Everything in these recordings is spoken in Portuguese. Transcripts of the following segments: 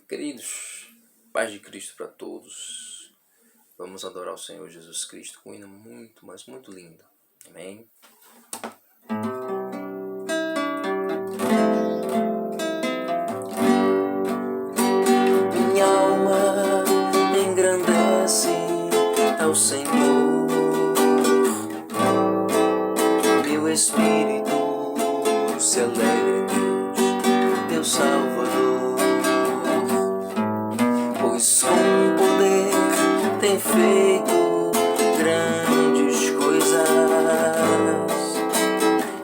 Queridos, paz de Cristo para todos. Vamos adorar o Senhor Jesus Cristo com um hino muito, mas muito lindo. Amém? Minha alma engrandece ao Senhor, meu espírito se alegra em Deus, meu Salvador, pois com poder tem feito grandes coisas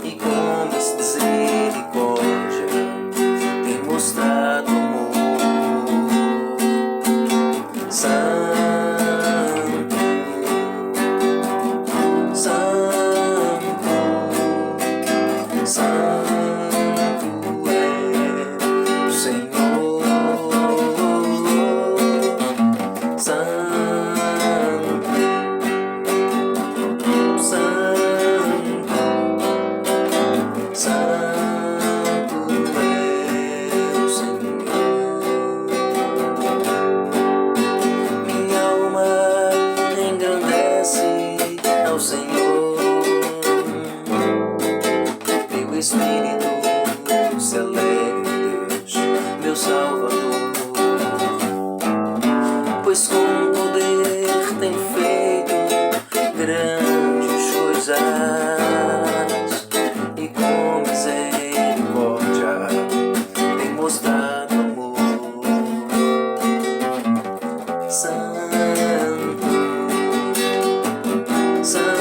e com misericórdia tem mostrado amor. Santo, Santo, Santo é o Senhor. Santo, Santo, Santo é o Senhor. Minha alma engrandece ao Senhor, meu espírito se alegra em Deus, meu Salvador, pois com poder tem feito grandes coisas e com misericórdia tem mostrado amor. Santo, Santo,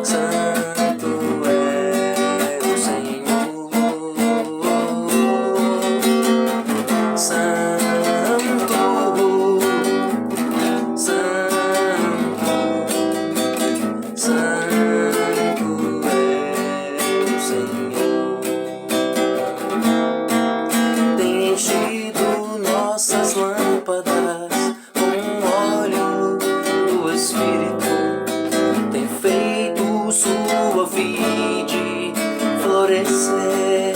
Santo é o Senhor. Santo, Santo, Santo é o Senhor. Tem enchido nossas lâmpadas com óleo do Espírito, tem feito sua vide florescer.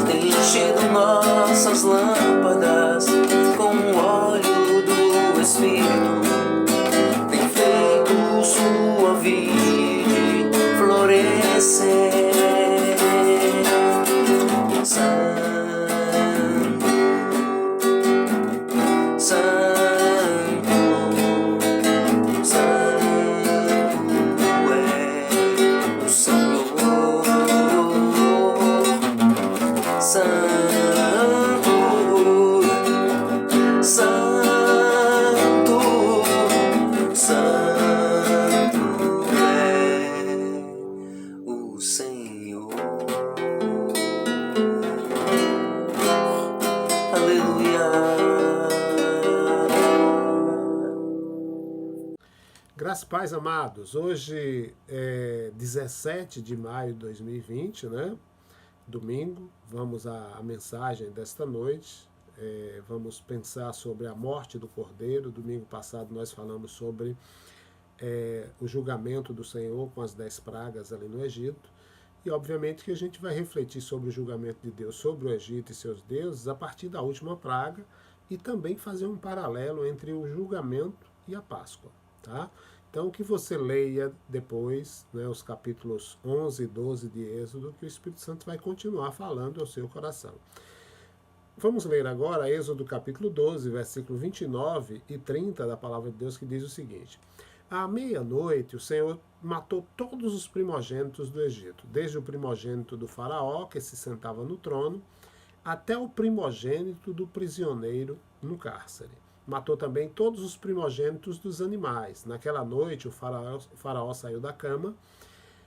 Tem enchido nossas lâmpadas com óleo do Espírito, tem feito sua vide florescer. Santo, Santo, Santo é o Senhor. Santo, Santo, Santo é o Senhor. Graças e paz, amados. Hoje é 17 de maio de 2020, né? Domingo. Vamos à mensagem desta noite. Vamos pensar sobre a morte do Cordeiro. Domingo passado nós falamos sobre o julgamento do Senhor com as 10 pragas ali no Egito. E obviamente que a gente vai refletir sobre o julgamento de Deus sobre o Egito e seus deuses a partir da última praga e também fazer um paralelo entre o julgamento e a Páscoa, tá? Então que você leia depois, né, os capítulos 11 e 12 de Êxodo, que o Espírito Santo vai continuar falando ao seu coração. Vamos ler agora Êxodo capítulo 12, versículo 29 e 30 da palavra de Deus, que diz o seguinte: à meia-noite o Senhor matou todos os primogênitos do Egito, desde o primogênito do faraó, que se sentava no trono, até o primogênito do prisioneiro no cárcere. Matou também todos os primogênitos dos animais. Naquela noite o faraó saiu da cama,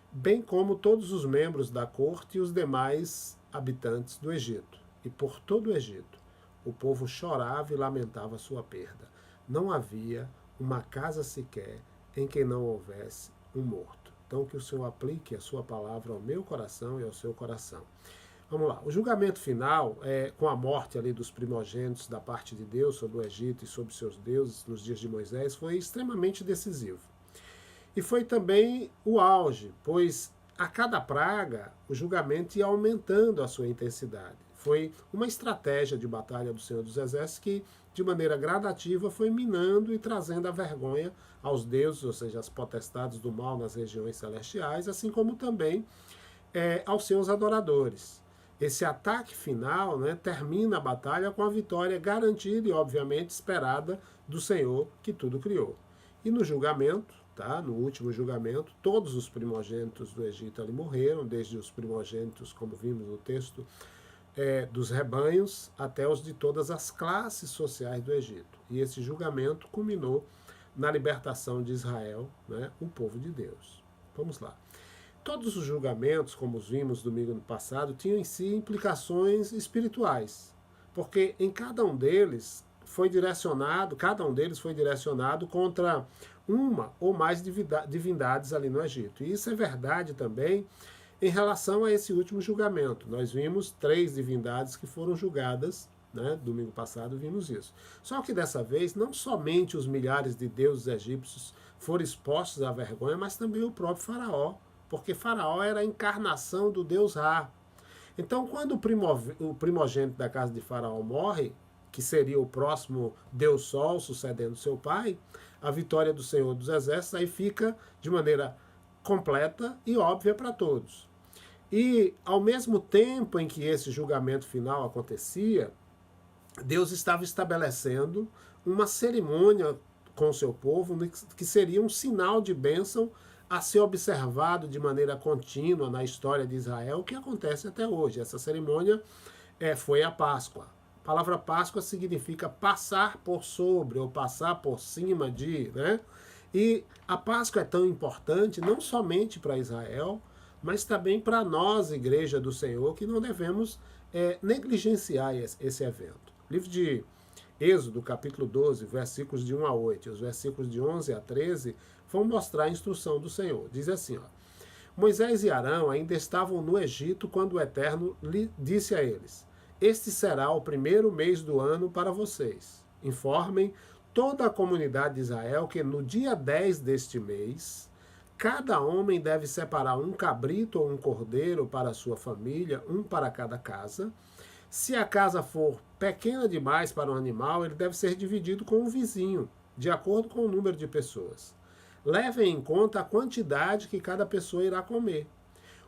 bem como todos os membros da corte e os demais habitantes do Egito. E por todo o Egito o povo chorava e lamentava sua perda. Não havia uma casa sequer em que não houvesse um morto. Então que o Senhor aplique a sua palavra ao meu coração e ao seu coração. Vamos lá, o julgamento final, com a morte ali dos primogênitos da parte de Deus sobre o Egito e sobre seus deuses nos dias de Moisés, foi extremamente decisivo. E foi também o auge, pois a cada praga, o julgamento ia aumentando a sua intensidade. Foi uma estratégia de batalha do Senhor dos Exércitos que, de maneira gradativa, foi minando e trazendo a vergonha aos deuses, ou seja, às potestades do mal nas regiões celestiais, assim como também aos seus adoradores. Esse ataque final, né, termina a batalha com a vitória garantida e, obviamente, esperada do Senhor que tudo criou. E no julgamento, tá, no último julgamento, todos os primogênitos do Egito ali morreram, desde os primogênitos, como vimos no texto, dos rebanhos até os de todas as classes sociais do Egito. E esse julgamento culminou na libertação de Israel, né, o povo de Deus. Vamos lá. Todos os julgamentos, como vimos domingo passado, tinham em si implicações espirituais, porque em cada um deles foi direcionado contra uma ou mais divindades ali no Egito. E isso é verdade também em relação a esse último julgamento. Nós vimos 3 divindades que foram julgadas, né? Domingo passado vimos isso. Só que dessa vez, não somente os milhares de deuses egípcios foram expostos à vergonha, mas também o próprio faraó, porque Faraó era a encarnação do deus Ra. Então, quando o primogênito da casa de Faraó morre, que seria o próximo deus Sol, sucedendo seu pai, a vitória do Senhor dos Exércitos aí fica de maneira completa e óbvia para todos. E, ao mesmo tempo em que esse julgamento final acontecia, Deus estava estabelecendo uma cerimônia com o seu povo que seria um sinal de bênção a ser observado de maneira contínua na história de Israel, o que acontece até hoje. Essa cerimônia foi a Páscoa. A palavra Páscoa significa passar por sobre ou passar por cima de, né? E a Páscoa é tão importante não somente para Israel, mas também para nós, Igreja do Senhor, que não devemos negligenciar esse evento. Livro de Êxodo, capítulo 12, versículos de 1 a 8, e os versículos de 11 a 13, vão mostrar a instrução do Senhor. Diz assim, ó: Moisés e Arão ainda estavam no Egito quando o Eterno lhe disse a eles: Este será o primeiro mês do ano para vocês. Informem toda a comunidade de Israel que no dia 10 deste mês, cada homem deve separar um cabrito ou um cordeiro para a sua família, um para cada casa. Se a casa for pequena demais para um animal, ele deve ser dividido com o vizinho, de acordo com o número de pessoas. Levem em conta a quantidade que cada pessoa irá comer.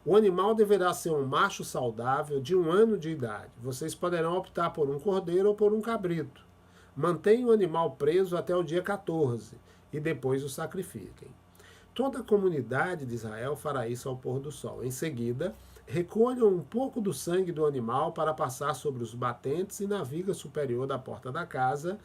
O animal deverá ser um macho saudável de 1 ano de idade. Vocês poderão optar por um cordeiro ou por um cabrito. Mantenham o animal preso até o dia 14 e depois o sacrifiquem. Toda a comunidade de Israel fará isso ao pôr do sol. Em seguida, recolham um pouco do sangue do animal para passar sobre os batentes e na viga superior da porta da casa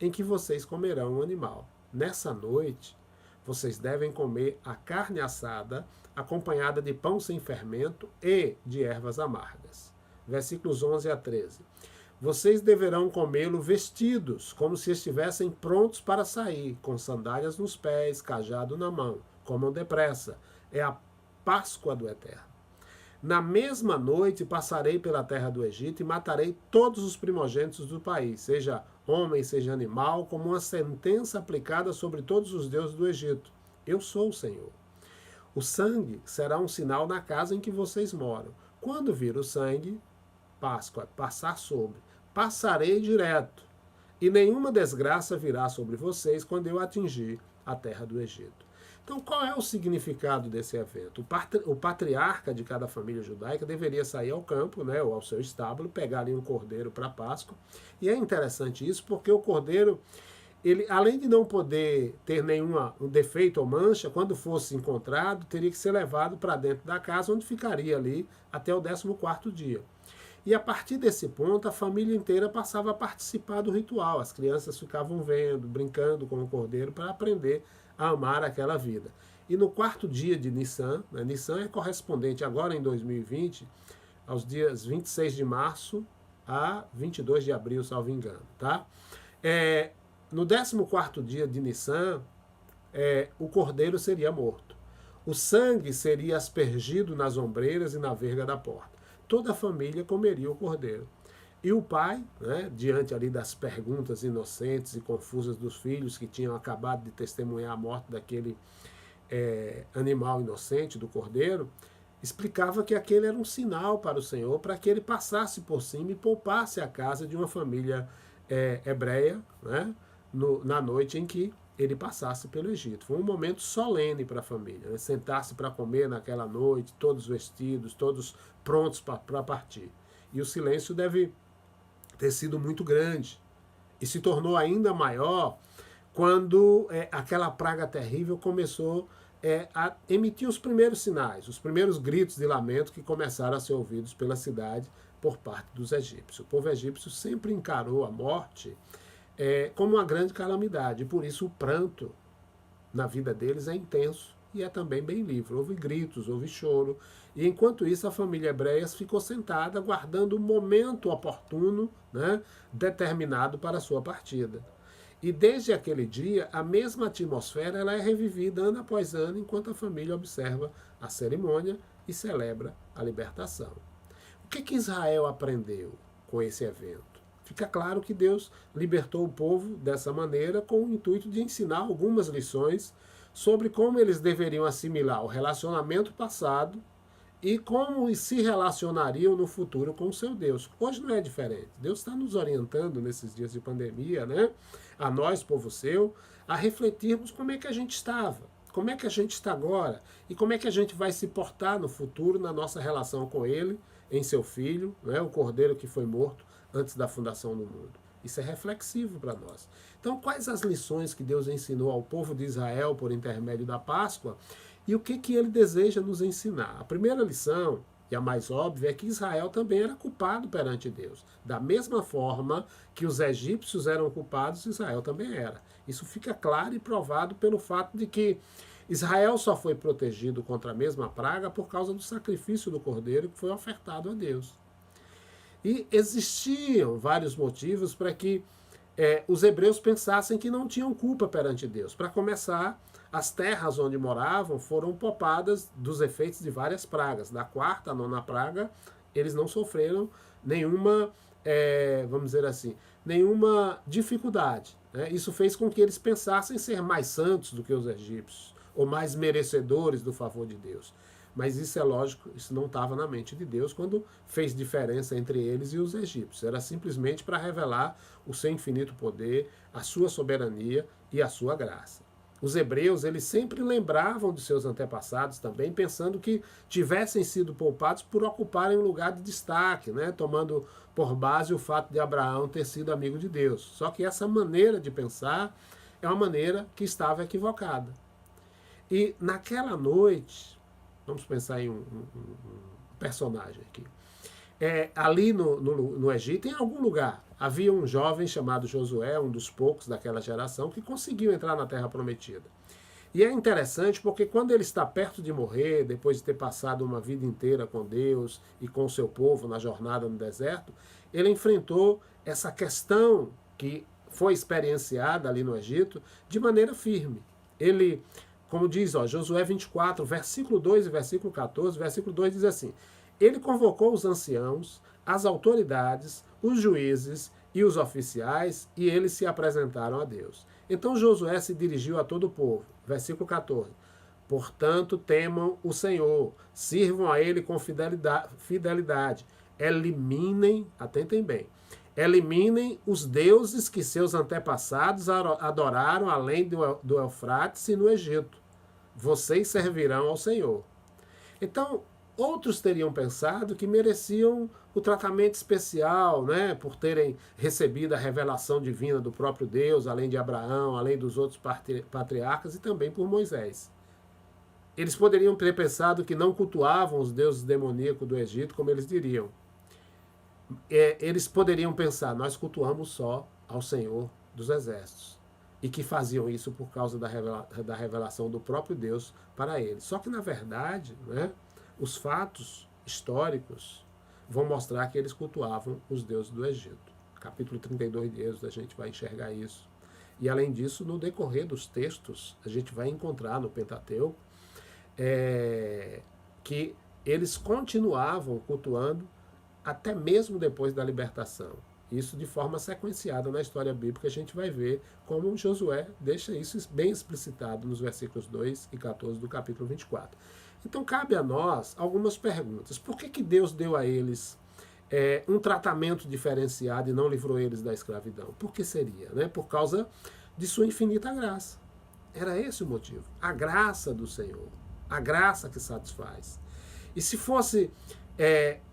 em que vocês comerão o animal. Nessa noite, vocês devem comer a carne assada, acompanhada de pão sem fermento e de ervas amargas. Versículos 11 a 13. Vocês deverão comê-lo vestidos, como se estivessem prontos para sair, com sandálias nos pés, cajado na mão. Comam depressa. É a Páscoa do Eterno. Na mesma noite passarei pela terra do Egito e matarei todos os primogênitos do país, seja homem, seja animal, como uma sentença aplicada sobre todos os deuses do Egito. Eu sou o Senhor. O sangue será um sinal na casa em que vocês moram. Quando vir o sangue, Páscoa, passar sobre, passarei direto, e nenhuma desgraça virá sobre vocês quando eu atingir a terra do Egito. Então, qual é o significado desse evento? O patriarca de cada família judaica deveria sair ao campo, né, ou ao seu estábulo, pegar ali um cordeiro para a Páscoa. E é interessante isso porque o cordeiro, ele, além de não poder ter um defeito ou mancha, quando fosse encontrado, teria que ser levado para dentro da casa, onde ficaria ali até o 14º dia. E a partir desse ponto, a família inteira passava a participar do ritual. As crianças ficavam vendo, brincando com o cordeiro para aprender a amar aquela vida. E no 4º dia de Nissan, né, Nissan é correspondente agora em 2020 aos dias 26 de março a 22 de abril, salvo engano. Tá? No 14º dia de Nissan, o cordeiro seria morto. O sangue seria aspergido nas ombreiras e na verga da porta. Toda a família comeria o cordeiro. E o pai, né, diante ali das perguntas inocentes e confusas dos filhos que tinham acabado de testemunhar a morte daquele animal inocente, do cordeiro, explicava que aquele era um sinal para o Senhor, para que ele passasse por cima e poupasse a casa de uma família hebreia, né, na noite em que ele passasse pelo Egito. Foi um momento solene para a família, né, sentar-se para comer naquela noite, todos vestidos, todos prontos para partir. E o silêncio deve ter sido muito grande. E se tornou ainda maior quando aquela praga terrível começou a emitir os primeiros sinais, os primeiros gritos de lamento que começaram a ser ouvidos pela cidade por parte dos egípcios. O povo egípcio sempre encarou a morte como uma grande calamidade, e por isso o pranto na vida deles é intenso e é também bem livre. Houve gritos, houve choro, e enquanto isso a família hebreia ficou sentada aguardando o momento oportuno, né, determinado para a sua partida. E desde aquele dia, a mesma atmosfera ela é revivida ano após ano, enquanto a família observa a cerimônia e celebra a libertação. O que Israel aprendeu com esse evento? Fica claro que Deus libertou o povo dessa maneira com o intuito de ensinar algumas lições sobre como eles deveriam assimilar o relacionamento passado e como se relacionariam no futuro com o seu Deus. Hoje não é diferente. Deus está nos orientando nesses dias de pandemia, né? A nós, povo seu, a refletirmos como é que a gente estava, como é que a gente está agora e como é que a gente vai se portar no futuro na nossa relação com Ele, em seu Filho, né? O Cordeiro que foi morto antes da fundação do mundo. Isso é reflexivo para nós. Então, quais as lições que Deus ensinou ao povo de Israel por intermédio da Páscoa e o que ele deseja nos ensinar? A primeira lição, e a mais óbvia, é que Israel também era culpado perante Deus. Da mesma forma que os egípcios eram culpados, Israel também era. Isso fica claro e provado pelo fato de que Israel só foi protegido contra a mesma praga por causa do sacrifício do cordeiro que foi ofertado a Deus. E existiam vários motivos para que os hebreus pensassem que não tinham culpa perante Deus. Para começar, as terras onde moravam foram poupadas dos efeitos de várias pragas. Da quarta à nona praga, eles não sofreram nenhuma, vamos dizer assim, nenhuma dificuldade. Né? Isso fez com que eles pensassem ser mais santos do que os egípcios, ou mais merecedores do favor de Deus. Mas isso é lógico, isso não estava na mente de Deus quando fez diferença entre eles e os egípcios. Era simplesmente para revelar o seu infinito poder, a sua soberania e a sua graça. Os hebreus, eles sempre lembravam de seus antepassados também, pensando que tivessem sido poupados por ocuparem um lugar de destaque, né? Tomando por base o fato de Abraão ter sido amigo de Deus. Só que essa maneira de pensar é uma maneira que estava equivocada. E naquela noite, vamos pensar em um personagem aqui. Ali no Egito, em algum lugar, havia um jovem chamado Josué, um dos poucos daquela geração, que conseguiu entrar na Terra Prometida. E é interessante porque quando ele está perto de morrer, depois de ter passado uma vida inteira com Deus e com o seu povo na jornada no deserto, ele enfrentou essa questão que foi experienciada ali no Egito de maneira firme. Ele, como diz Josué 24, versículo 2 e versículo 14, versículo 2 diz assim: ele convocou os anciãos, as autoridades, os juízes e os oficiais, e eles se apresentaram a Deus. Então Josué se dirigiu a todo o povo. Versículo 14. Portanto, temam o Senhor, sirvam a Ele com fidelidade. Eliminem, atentem bem, eliminem os deuses que seus antepassados adoraram além do Eufrates e no Egito. Vocês servirão ao Senhor. Então, outros teriam pensado que mereciam o tratamento especial, né, por terem recebido a revelação divina do próprio Deus, além de Abraão, além dos outros patriarcas e também por Moisés. Eles poderiam ter pensado que não cultuavam os deuses demoníacos do Egito, como eles diriam. Eles poderiam pensar, nós cultuamos só ao Senhor dos Exércitos. E que faziam isso por causa da revelação do próprio Deus para eles. Só que, na verdade, né, os fatos históricos vão mostrar que eles cultuavam os deuses do Egito. Capítulo 32 de Êxodo, a gente vai enxergar isso. E, além disso, no decorrer dos textos, a gente vai encontrar no Pentateuco que eles continuavam cultuando até mesmo depois da libertação. Isso de forma sequenciada na história bíblica, a gente vai ver como Josué deixa isso bem explicitado nos versículos 2 e 14 do capítulo 24. Então cabe a nós algumas perguntas. Por que Deus deu a eles um tratamento diferenciado e não livrou eles da escravidão? Por que seria? Né? Por causa de sua infinita graça. Era esse o motivo. A graça do Senhor. A graça que satisfaz. E se fosse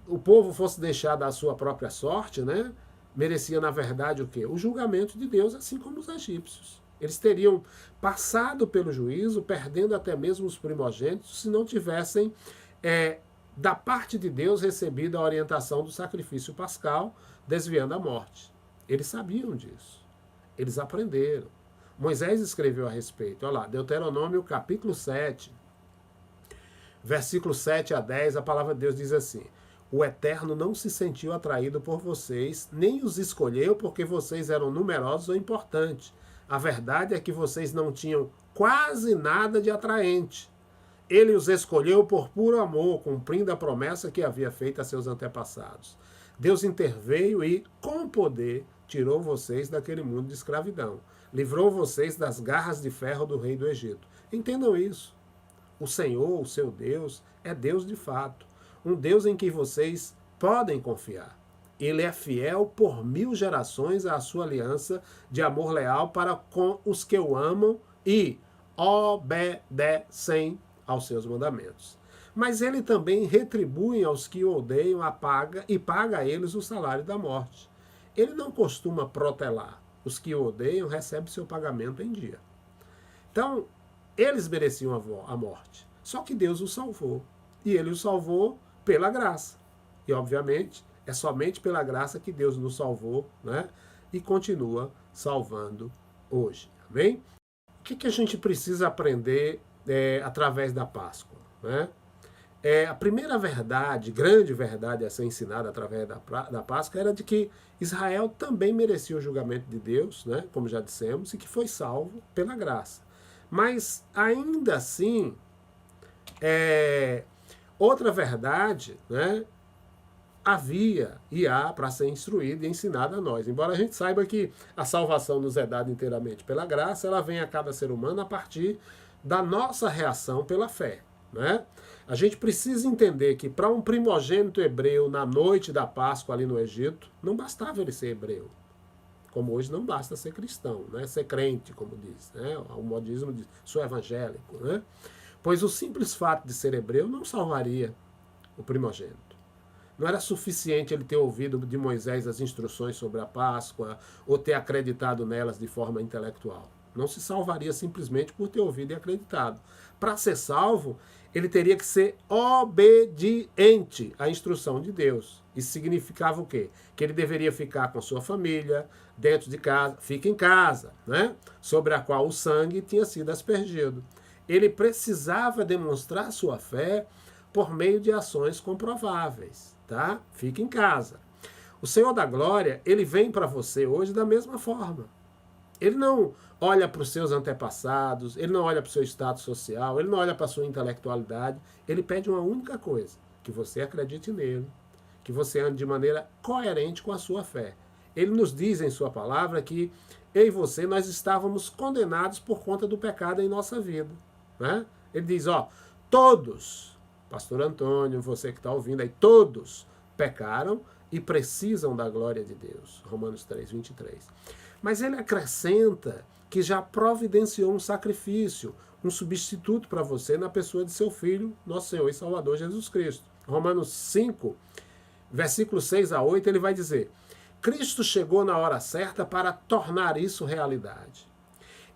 o povo fosse deixado à sua própria sorte, né, merecia na verdade o quê? O julgamento de Deus, assim como os egípcios. Eles teriam passado pelo juízo, perdendo até mesmo os primogênitos, se não tivessem da parte de Deus recebido a orientação do sacrifício pascal, desviando a morte. Eles sabiam disso. Eles aprenderam. Moisés escreveu a respeito. Olha lá, Deuteronômio capítulo 7, versículo 7 a 10, a palavra de Deus diz assim: o Eterno não se sentiu atraído por vocês, nem os escolheu porque vocês eram numerosos ou importantes. A verdade é que vocês não tinham quase nada de atraente. Ele os escolheu por puro amor, cumprindo a promessa que havia feito a seus antepassados. Deus interveio e, com poder, tirou vocês daquele mundo de escravidão. Livrou vocês das garras de ferro do rei do Egito. Entendam isso. O Senhor, o seu Deus, é Deus de fato. Um Deus em que vocês podem confiar. Ele é fiel por 1000 gerações à sua aliança de amor leal para com os que o amam e obedecem aos seus mandamentos. Mas ele também retribui aos que o odeiam e paga a eles o salário da morte. Ele não costuma protelar. Os que o odeiam recebem seu pagamento em dia. Então, eles mereciam a morte. Só que Deus os salvou. E ele os salvou pela graça. E, obviamente, é somente pela graça que Deus nos salvou, né? E continua salvando hoje. Amém? O que a gente precisa aprender através da Páscoa? Né? A primeira verdade, grande verdade a ser ensinada através da Páscoa era de que Israel também merecia o julgamento de Deus, né? Como já dissemos, e que foi salvo pela graça. Mas, ainda assim, outra verdade, né, havia e há para ser instruída e ensinada a nós. Embora a gente saiba que a salvação nos é dada inteiramente pela graça, ela vem a cada ser humano a partir da nossa reação pela fé. Né? A gente precisa entender que para um primogênito hebreu na noite da Páscoa ali no Egito, não bastava ele ser hebreu. Como hoje não basta ser cristão, né? Ser crente, como diz. Né? O modismo diz, sou evangélico. Né? Pois o simples fato de ser hebreu não salvaria o primogênito. Não era suficiente ele ter ouvido de Moisés as instruções sobre a Páscoa ou ter acreditado nelas de forma intelectual. Não se salvaria simplesmente por ter ouvido e acreditado. Para ser salvo, ele teria que ser obediente à instrução de Deus. Isso significava o quê? Que ele deveria ficar com sua família, dentro de casa, fica em casa, né? Sobre a qual o sangue tinha sido aspergido. Ele precisava demonstrar sua fé por meio de ações comprováveis, tá? Fica em casa. O Senhor da Glória, ele vem para você hoje da mesma forma. Ele não olha para os seus antepassados, ele não olha para o seu status social, ele não olha para a sua intelectualidade. Ele pede uma única coisa, que você acredite nele, que você ande de maneira coerente com a sua fé. Ele nos diz em sua palavra que eu e você, nós estávamos condenados por conta do pecado em nossa vida. Né? Ele diz, todos, pastor Antônio, você que está ouvindo aí, todos pecaram e precisam da glória de Deus. Romanos 3, 23. Mas ele acrescenta que já providenciou um sacrifício, um substituto para você na pessoa de seu Filho, nosso Senhor e Salvador Jesus Cristo. Romanos 5, versículos 6 a 8, ele vai dizer, Cristo chegou na hora certa para tornar isso realidade.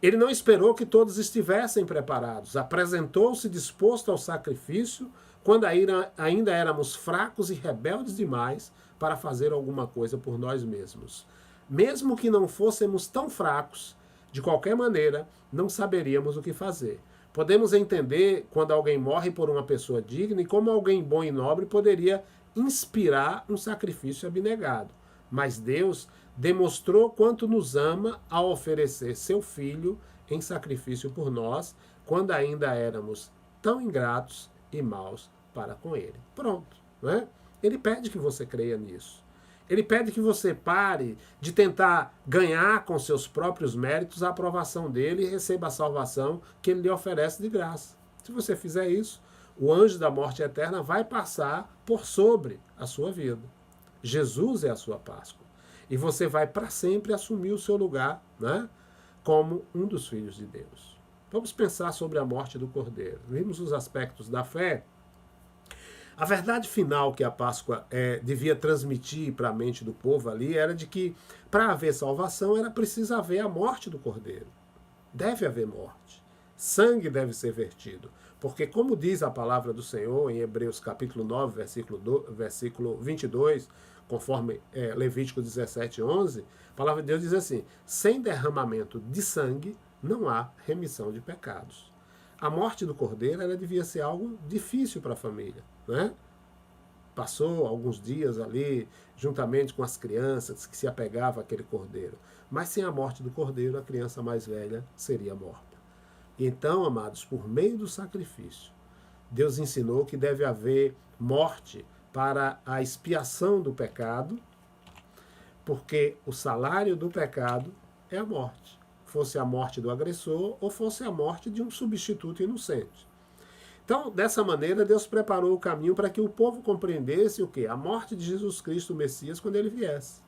Ele não esperou que todos estivessem preparados, apresentou-se disposto ao sacrifício quando ainda éramos fracos e rebeldes demais para fazer alguma coisa por nós mesmos. Mesmo que não fôssemos tão fracos, de qualquer maneira, não saberíamos o que fazer. Podemos entender quando alguém morre por uma pessoa digna e como alguém bom e nobre poderia inspirar um sacrifício abnegado. Mas Deus demonstrou quanto nos ama ao oferecer seu Filho em sacrifício por nós, quando ainda éramos tão ingratos e maus para com Ele. Pronto, né? Ele pede que você creia nisso. Ele pede que você pare de tentar ganhar com seus próprios méritos a aprovação dele e receba a salvação que ele lhe oferece de graça. Se você fizer isso, o anjo da morte eterna vai passar por sobre a sua vida. Jesus é a sua Páscoa. E você vai para sempre assumir o seu lugar, né, como um dos filhos de Deus. Vamos pensar sobre a morte do Cordeiro. Vimos os aspectos da fé. A verdade final que a Páscoa devia transmitir para a mente do povo ali era de que, para haver salvação, era preciso haver a morte do Cordeiro. Deve haver morte. Sangue deve ser vertido. Porque, como diz a palavra do Senhor em Hebreus capítulo 9, versículo 22, conforme Levítico 17:11, a palavra de Deus diz assim: sem derramamento de sangue não há remissão de pecados. A morte do Cordeiro ela devia ser algo difícil para a família, né? Passou alguns dias ali, juntamente com as crianças que se apegavam àquele Cordeiro. Mas sem a morte do Cordeiro, a criança mais velha seria morta. Então, amados, por meio do sacrifício, Deus ensinou que deve haver morte para a expiação do pecado, porque o salário do pecado é a morte. Fosse a morte do agressor ou fosse a morte de um substituto inocente. Então, dessa maneira, Deus preparou o caminho para que o povo compreendesse o quê? A morte de Jesus Cristo, o Messias, quando ele viesse.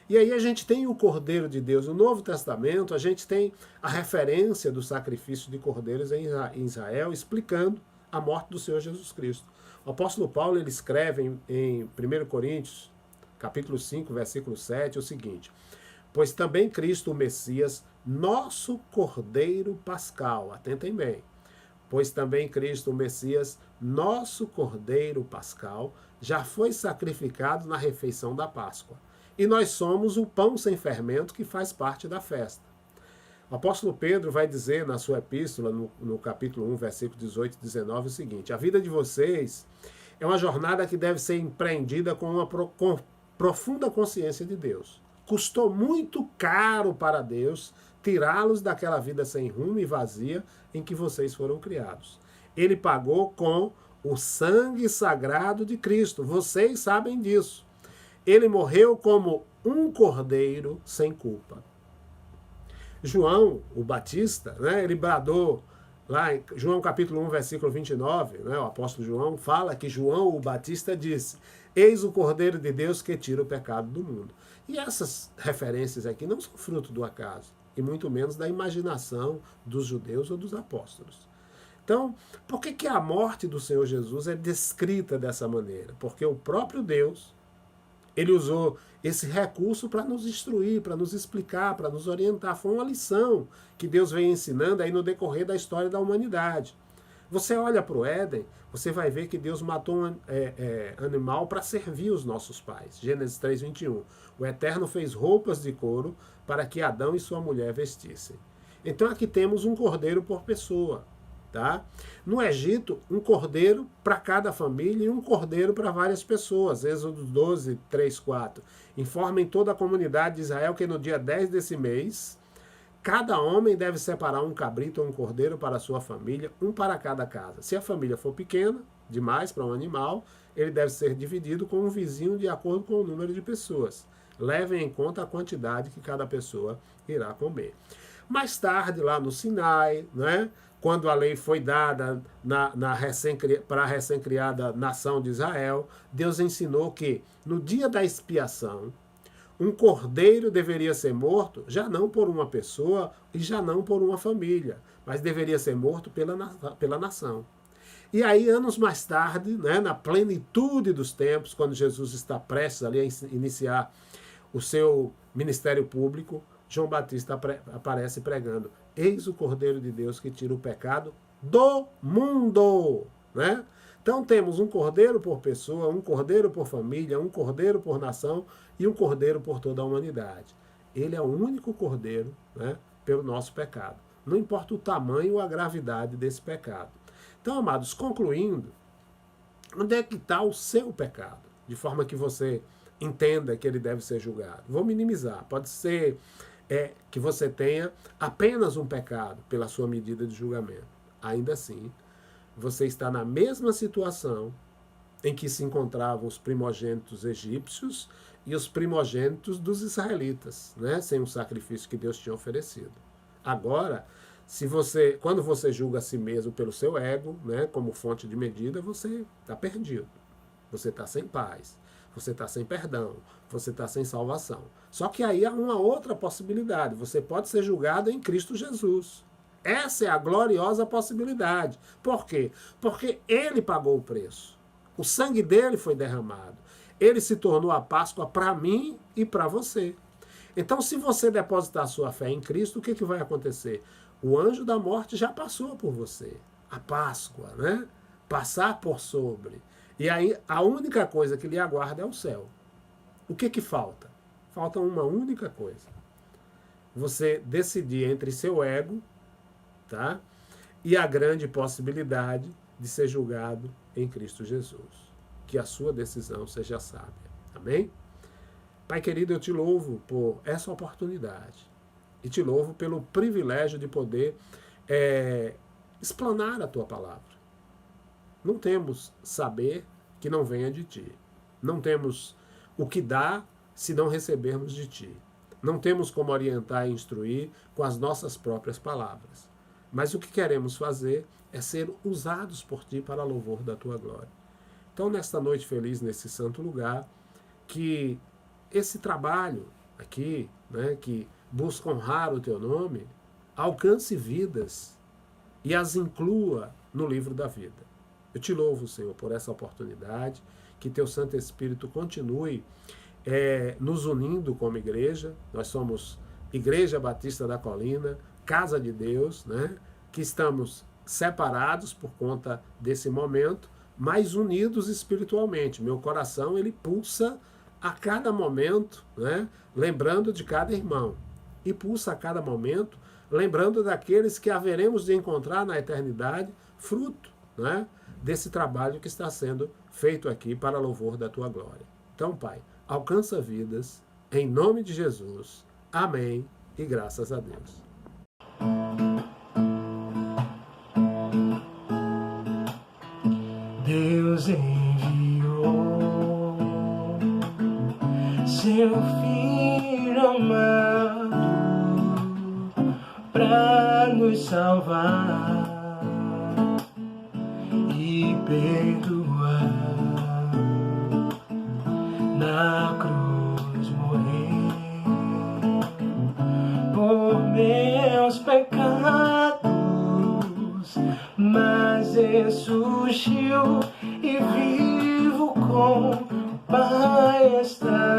E aí a gente tem o Cordeiro de Deus. No Novo Testamento, a gente tem a referência do sacrifício de cordeiros em Israel, explicando a morte do Senhor Jesus Cristo. O apóstolo Paulo ele escreve em 1 Coríntios, capítulo 5, versículo 7, o seguinte: pois também Cristo, o Messias, nosso Cordeiro Pascal, atentem bem, pois também Cristo, o Messias, nosso Cordeiro Pascal, já foi sacrificado na refeição da Páscoa. E nós somos o pão sem fermento que faz parte da festa. O apóstolo Pedro vai dizer na sua epístola, no capítulo 1, versículo 18 e 19, o seguinte: a vida de vocês é uma jornada que deve ser empreendida com uma profunda consciência de Deus. Custou muito caro para Deus tirá-los daquela vida sem rumo e vazia em que vocês foram criados. Ele pagou com o sangue sagrado de Cristo. Vocês sabem disso. Ele morreu como um cordeiro sem culpa. João, o Batista, né, ele bradou, lá em João capítulo 1, versículo 29, né, o apóstolo João fala que João, o Batista, disse: eis o Cordeiro de Deus que tira o pecado do mundo. E essas referências aqui não são fruto do acaso, e muito menos da imaginação dos judeus ou dos apóstolos. Então, por que a morte do Senhor Jesus é descrita dessa maneira? Porque o próprio Deus, ele usou esse recurso para nos instruir, para nos explicar, para nos orientar. Foi uma lição que Deus vem ensinando aí no decorrer da história da humanidade. Você olha para o Éden, você vai ver que Deus matou um animal para servir os nossos pais. Gênesis 3:21. O Eterno fez roupas de couro para que Adão e sua mulher vestissem. Então aqui temos um cordeiro por pessoa. Tá? No Egito, um cordeiro para cada família e um cordeiro para várias pessoas. Êxodo 12, 3, 4. Informa em toda a comunidade de Israel que no dia 10 desse mês, cada homem deve separar um cabrito ou um cordeiro para a sua família, um para cada casa. Se a família for pequena, demais para um animal, ele deve ser dividido com um vizinho de acordo com o número de pessoas. Levem em conta a quantidade que cada pessoa irá comer. Mais tarde, lá no Sinai, né, quando a lei foi dada para a recém-criada nação de Israel, Deus ensinou que no dia da expiação, um cordeiro deveria ser morto, já não por uma pessoa e já não por uma família, mas deveria ser morto pela nação. E aí, anos mais tarde, né, na plenitude dos tempos, quando Jesus está prestes ali a iniciar o seu ministério público, João Batista aparece pregando: eis o Cordeiro de Deus que tira o pecado do mundo. Né? Então temos um cordeiro por pessoa, um cordeiro por família, um cordeiro por nação e um cordeiro por toda a humanidade. Ele é o único cordeiro, né, pelo nosso pecado. Não importa o tamanho ou a gravidade desse pecado. Então, amados, concluindo, onde é que está o seu pecado? De forma que você entenda que ele deve ser julgado. Vou minimizar. Pode ser que você tenha apenas um pecado pela sua medida de julgamento. Ainda assim, você está na mesma situação em que se encontravam os primogênitos egípcios e os primogênitos dos israelitas, né, sem o sacrifício que Deus tinha oferecido. Agora, Quando você julga a si mesmo pelo seu ego, né, como fonte de medida, você está perdido. Você está sem paz. Você está sem perdão. Você está sem salvação. Só que aí há uma outra possibilidade. Você pode ser julgado em Cristo Jesus. Essa é a gloriosa possibilidade. Por quê? Porque Ele pagou o preço. O sangue dele foi derramado. Ele se tornou a Páscoa para mim e para você. Então, se você depositar sua fé em Cristo, o que vai acontecer? O anjo da morte já passou por você. A Páscoa, né? Passar por sobre. E aí, a única coisa que lhe aguarda é o céu. O que falta? Falta uma única coisa. Você decidir entre seu ego, tá? E a grande possibilidade de ser julgado em Cristo Jesus. Que a sua decisão seja sábia. Amém? Pai querido, eu te louvo por essa oportunidade. E te louvo pelo privilégio de poder explanar a tua palavra. Não temos saber que não venha de ti. Não temos o que dar se não recebermos de ti. Não temos como orientar e instruir com as nossas próprias palavras. Mas o que queremos fazer é ser usados por ti para louvor da tua glória. Então, nesta noite feliz, nesse santo lugar, que esse trabalho aqui, né, que busca honrar o teu nome, alcance vidas e as inclua no livro da vida. Eu te louvo, Senhor, por essa oportunidade, que teu Santo Espírito continue nos unindo como igreja. Nós somos Igreja Batista da Colina, Casa de Deus, né, que estamos separados por conta desse momento, mas unidos espiritualmente. Meu coração, ele pulsa a cada momento, né, lembrando de cada irmão. E pulsa a cada momento, lembrando daqueles que haveremos de encontrar na eternidade, fruto, né, desse trabalho que está sendo feito aqui para louvor da tua glória. Então, Pai, alcança vidas, em nome de Jesus. Amém e graças a Deus. Deus enviou seu Filho amado para nos salvar e perdoar. Na cruz morrer por meus pecados, mas ressurgiu e vivo com o Pai está.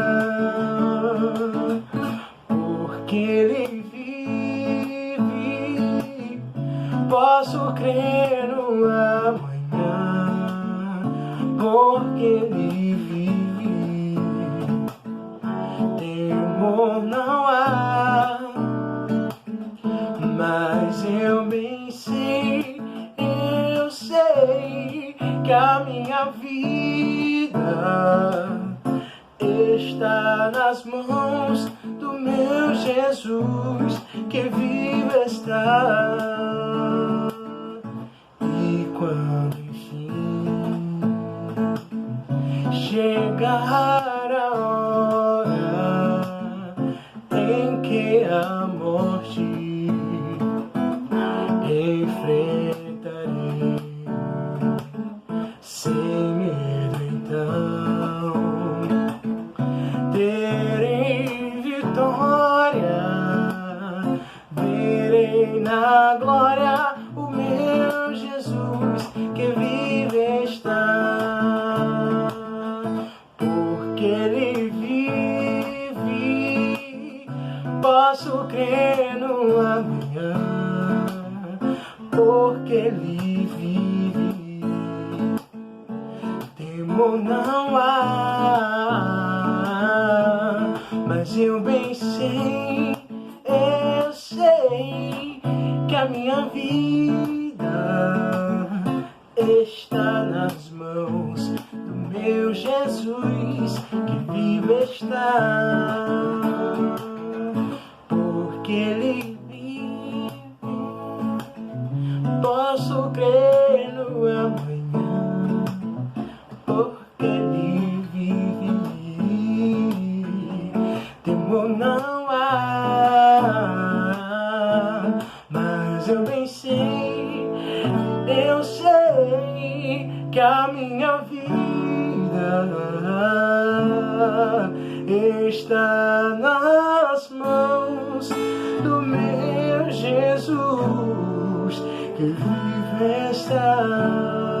Porque Ele vive, posso crer no amanhã. Porque Ele vive, temor não há. Mas eu bem sei, eu sei que a minha vida está nas mãos do meu Jesus, que vivo está. E quando enfim chegar a hora em que a morte enfrentarei, sem medo então terei vitória, verei na glória o meu Jesus, que vive está. Porque Ele vive, posso crer no amanhã. Porque Ele vive, temor não há. Mas eu bem sei, eu sei que a minha vida está nas mãos do meu Jesus, que vivo está. Porque Ele posso crer no amanhã, porque Ele vive, temor não há. Mas eu está nas mãos do meu Jesus, que vive está.